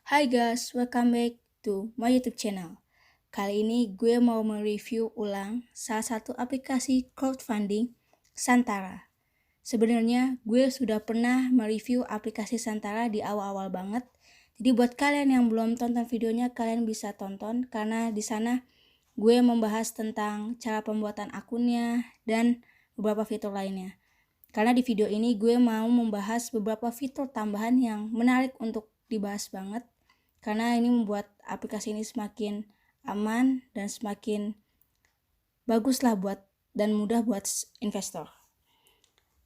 Hai guys, welcome back to my YouTube channel. Kali ini gue mau mereview ulang salah satu aplikasi crowdfunding, Santara. Sebenarnya gue sudah pernah mereview aplikasi Santara di awal-awal banget. Jadi buat kalian yang belum tonton videonya, kalian bisa tonton karena di sana gue membahas tentang cara pembuatan akunnya dan beberapa fitur lainnya. Karena di video ini gue mau membahas beberapa fitur tambahan yang menarik untuk dibahas banget. Karena ini membuat aplikasi ini semakin aman dan semakin baguslah buat dan mudah buat investor.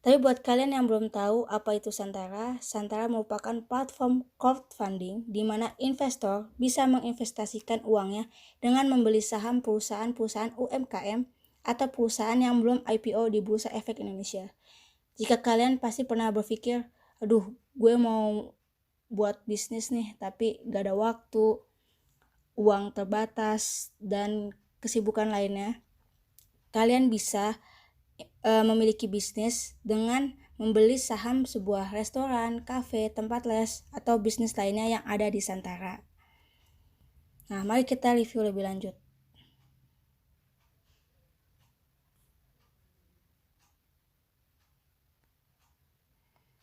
Tapi buat kalian yang belum tahu apa itu Santara, Santara merupakan platform crowdfunding di mana investor bisa menginvestasikan uangnya dengan membeli saham perusahaan-perusahaan UMKM atau perusahaan yang belum IPO di Bursa Efek Indonesia. Jika kalian pasti pernah berpikir, aduh gue mau buat bisnis nih tapi gak ada waktu, uang terbatas, dan kesibukan lainnya, kalian bisa memiliki bisnis dengan membeli saham sebuah restoran, kafe, tempat les, atau bisnis lainnya yang ada di Santara. Nah, mari kita review lebih lanjut.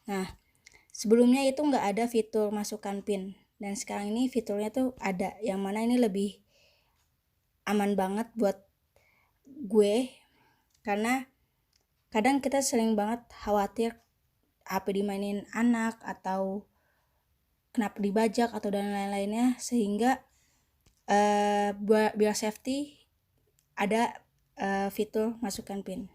Nah, sebelumnya itu nggak ada fitur masukkan PIN, dan sekarang ini fiturnya tuh ada, yang mana ini lebih aman banget buat gue, karena kadang kita sering banget khawatir HP dimainin anak atau kenapa dibajak atau dan lain-lainnya, sehingga biar safety ada fitur masukkan PIN.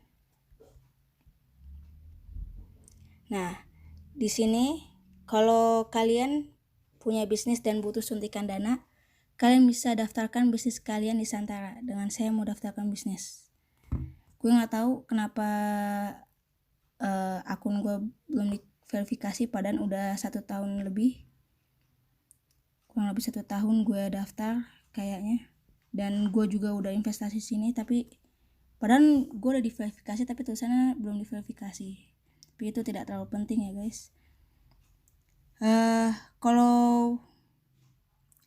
Nah, di sini kalau kalian punya bisnis dan butuh suntikan dana, kalian bisa daftarkan bisnis kalian di Santara dengan saya mau daftarkan bisnis. Gue nggak tahu kenapa akun gue belum diverifikasi, padahal udah 1 tahun lebih, kurang lebih 1 tahun gue daftar kayaknya, dan gue juga udah investasi sini, tapi padahal gue udah diverifikasi tapi tulisannya belum diverifikasi. Tapi itu tidak terlalu penting ya guys. Kalau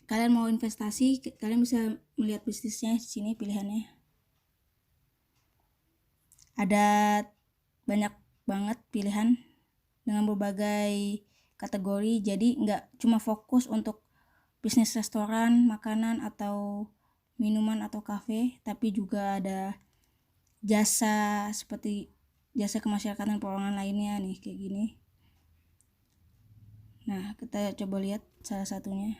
kalian mau investasi, kalian bisa melihat bisnisnya di sini, pilihannya ada banyak banget pilihan dengan berbagai kategori, jadi nggak cuma fokus untuk bisnis restoran, makanan, atau minuman atau kafe, tapi juga ada jasa seperti jasa kemasyarakatan perorangan lainnya nih, kayak gini. Nah, kita coba lihat salah satunya.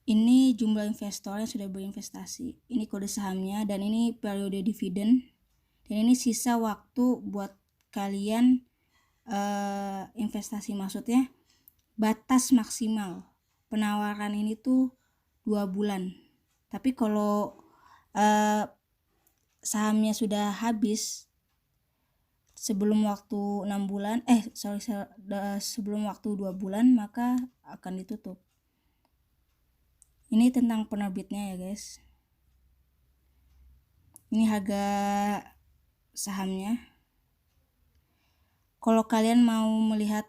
Ini jumlah investor yang sudah berinvestasi, ini kode sahamnya, dan ini periode dividen, dan ini sisa waktu buat kalian investasi. Maksudnya batas maksimal penawaran ini tuh 2 bulan. Tapi kalau sahamnya sudah habis sebelum waktu 6 bulan, sebelum waktu 2 bulan, maka akan ditutup. Ini tentang penerbitnya ya guys. Ini harga sahamnya. Kalau kalian mau melihat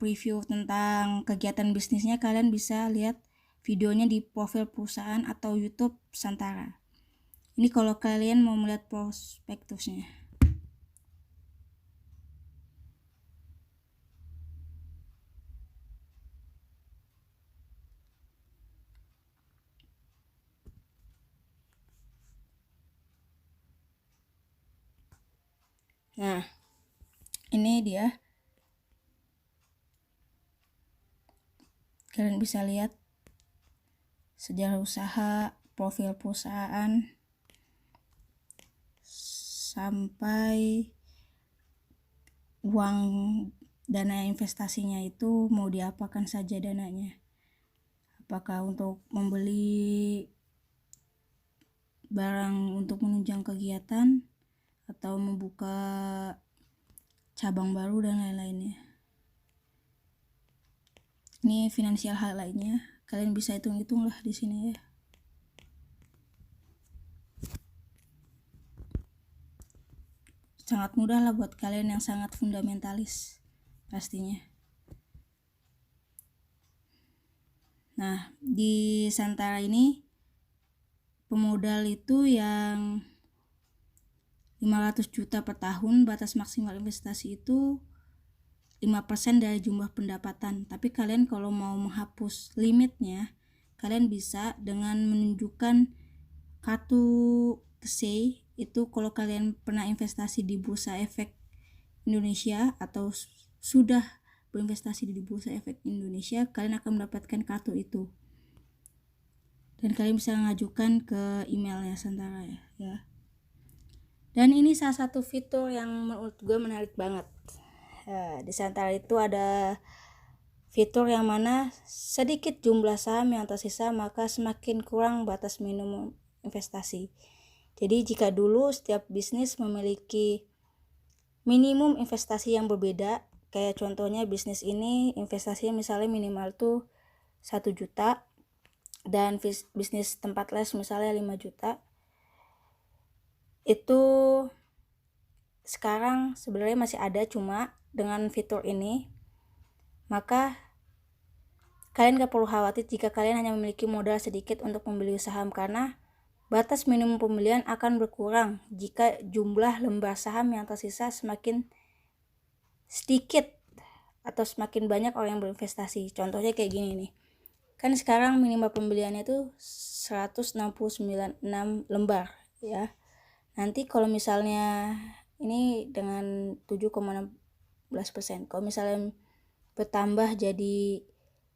preview tentang kegiatan bisnisnya, kalian bisa lihat videonya di profil perusahaan atau YouTube Santara. Ini kalau kalian mau melihat prospektusnya. Nah, ini dia. Kalian bisa lihat sejarah usaha, profil perusahaan, sampai uang dana investasinya itu mau diapakan saja dananya. Apakah untuk membeli barang untuk menunjang kegiatan, atau membuka cabang baru dan lain-lainnya. Ini finansial hal lainnya, kalian bisa hitung-hitung lah di sini ya. Sangat mudah lah buat kalian yang sangat fundamentalis. pastinya. Nah, di Santara ini pemodal itu yang 500 juta per tahun, batas maksimal investasi itu 5% dari jumlah pendapatan. Tapi kalian kalau mau menghapus limitnya, kalian bisa dengan menunjukkan kartu KSEI. Itu kalau kalian pernah investasi di Bursa Efek Indonesia atau sudah berinvestasi di Bursa Efek Indonesia, kalian akan mendapatkan kartu itu. Dan kalian bisa mengajukan ke emailnya Santara ya. Dan ini salah satu fitur yang menurut gue menarik banget. Di Santara itu ada fitur yang mana sedikit jumlah saham yang tersisa maka semakin kurang batas minimum investasi. Jadi jika dulu setiap bisnis memiliki minimum investasi yang berbeda, kayak contohnya bisnis ini investasinya misalnya minimal tuh 1 juta dan bisnis tempat les misalnya 5 juta. Itu sekarang sebenarnya masih ada, cuma dengan fitur ini maka kalian gak perlu khawatir jika kalian hanya memiliki modal sedikit untuk membeli saham, karena batas minimum pembelian akan berkurang jika jumlah lembar saham yang tersisa semakin sedikit atau semakin banyak orang yang berinvestasi. Contohnya kayak gini nih. Kan sekarang minimal pembeliannya itu 169 lembar ya. Nanti kalau misalnya ini dengan 7,16%, kalau misalnya bertambah jadi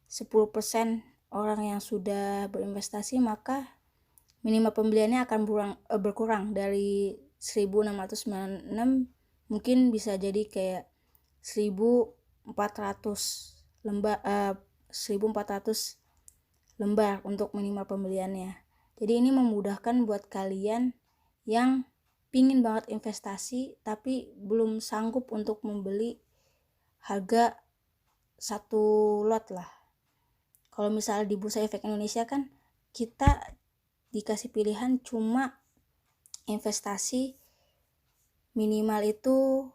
10% orang yang sudah berinvestasi, maka minimal pembeliannya akan berkurang dari 1696 mungkin bisa jadi kayak 1400 lembar 1400 lembar untuk minimal pembeliannya. Jadi ini memudahkan buat kalian yang pingin banget investasi tapi belum sanggup untuk membeli harga satu lot lah. Kalau misalnya di Bursa Efek Indonesia kan kita dikasih pilihan cuma investasi minimal itu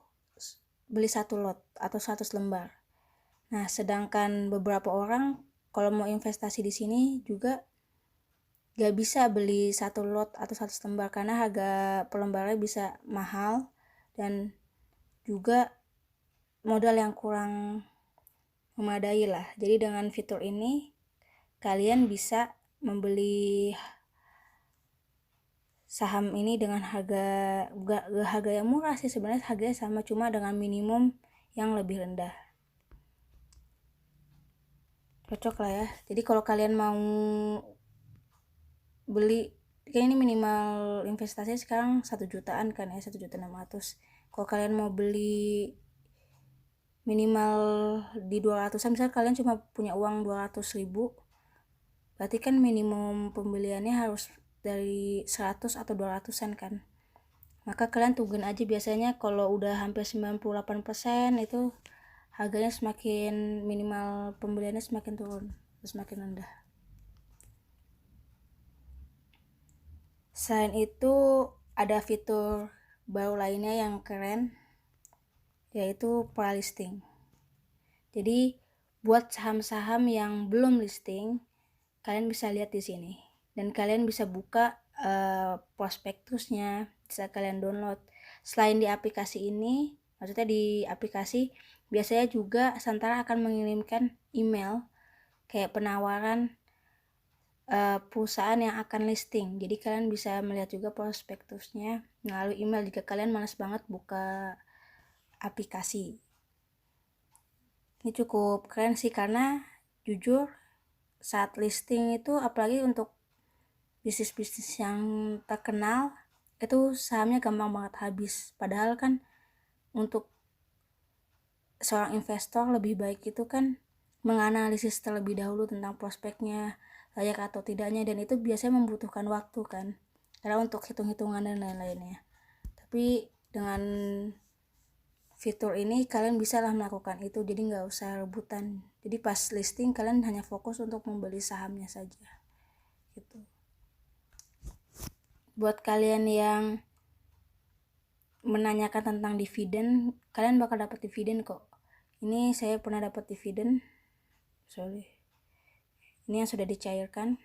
beli 1 lot atau 100 lembar. Nah, sedangkan beberapa orang kalau mau investasi di sini juga gak bisa beli 1 lot atau 100 lembar karena harga per lembarnya bisa mahal dan juga modal yang kurang memadai lah. Jadi dengan fitur ini kalian bisa membeli saham ini dengan harga yang murah sih, sebenarnya harganya sama cuma dengan minimum yang lebih rendah. Cocok lah ya. Jadi kalau kalian mau beli, kayak ini minimal investasi sekarang 1 jutaan kan ya, 1.600.000. Kalau kalian mau beli minimal di 200-an, misalnya kalian cuma punya uang 200.000, berarti kan minimum pembeliannya harus dari 100 atau 200-an kan. Maka kalian tungguin aja, biasanya kalau udah hampir 98% itu harganya semakin minimal pembeliannya semakin turun, semakin rendah. Selain itu ada fitur baru lainnya yang keren, yaitu pra-listing. Jadi buat saham-saham yang belum listing, kalian bisa lihat di sini dan kalian bisa buka prospektusnya, bisa kalian download. Selain di aplikasi ini, maksudnya di aplikasi biasanya juga Santara akan mengirimkan email kayak penawaran perusahaan yang akan listing. Jadi kalian bisa melihat juga prospektusnya melalui email jika kalian malas banget buka aplikasi. Ini cukup keren sih, karena jujur saat listing itu, apalagi untuk bisnis-bisnis yang terkenal, itu sahamnya gampang banget habis. Padahal kan untuk seorang investor lebih baik itu kan menganalisis terlebih dahulu tentang prospeknya, layak atau tidaknya, dan itu biasanya membutuhkan waktu kan, karena untuk hitung-hitungan dan lain-lainnya. Tapi dengan fitur ini kalian bisa lah melakukan itu, jadi nggak usah rebutan. Jadi pas listing kalian hanya fokus untuk membeli sahamnya saja gitu. Buat kalian yang menanyakan tentang dividen, kalian bakal dapat dividen kok. Ini saya pernah dapat dividen, ini yang sudah dicairkan,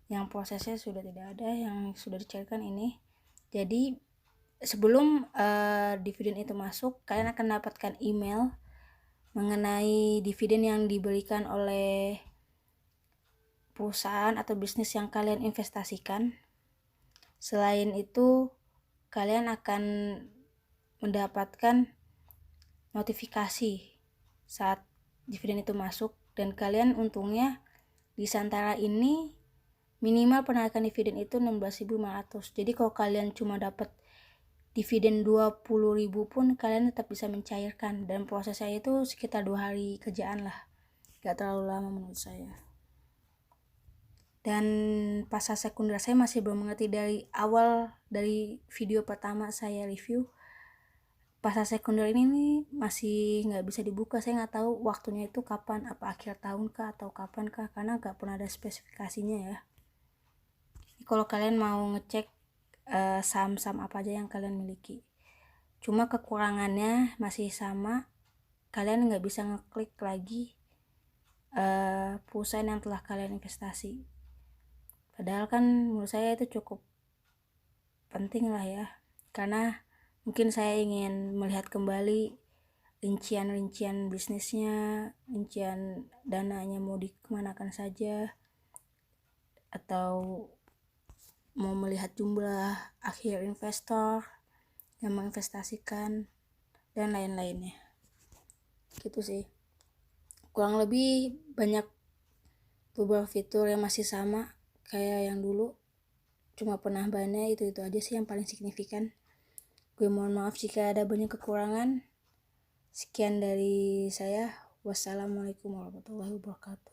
yang prosesnya sudah tidak ada, yang sudah dicairkan ini. Jadi sebelum dividen itu masuk, kalian akan dapatkan email mengenai dividen yang diberikan oleh perusahaan atau bisnis yang kalian investasikan. Selain itu, kalian akan mendapatkan notifikasi saat dividen itu masuk, dan kalian untungnya di Santara ini minimal penarikan dividen itu 16.500. Jadi kalau kalian cuma dapat dividen 20.000 pun kalian tetap bisa mencairkan, dan prosesnya itu sekitar 2 hari kerjaan lah, gak terlalu lama menurut saya. Dan pasar sekunder saya masih belum mengerti dari awal, dari video pertama saya review. Pasar sekunder ini nih masih nggak bisa dibuka. Saya nggak tahu waktunya itu kapan, apa akhir tahun kah atau kapan kah, karena nggak pernah ada spesifikasinya ya. Kalau kalian mau ngecek saham-saham apa aja yang kalian miliki, cuma kekurangannya masih sama, kalian nggak bisa ngeklik lagi perusahaan yang telah kalian investasi. Padahal kan menurut saya itu cukup penting lah ya, karena mungkin saya ingin melihat kembali rincian-rincian bisnisnya, rincian dananya mau dikemanakan saja, atau mau melihat jumlah akhir investor yang menginvestasikan, dan lain-lainnya. Gitu sih. Kurang lebih banyak beberapa fitur yang masih sama kayak yang dulu, cuma penambahannya itu aja sih yang paling signifikan. Gue mohon maaf jika ada banyak kekurangan. Sekian dari saya. Wassalamualaikum warahmatullahi wabarakatuh.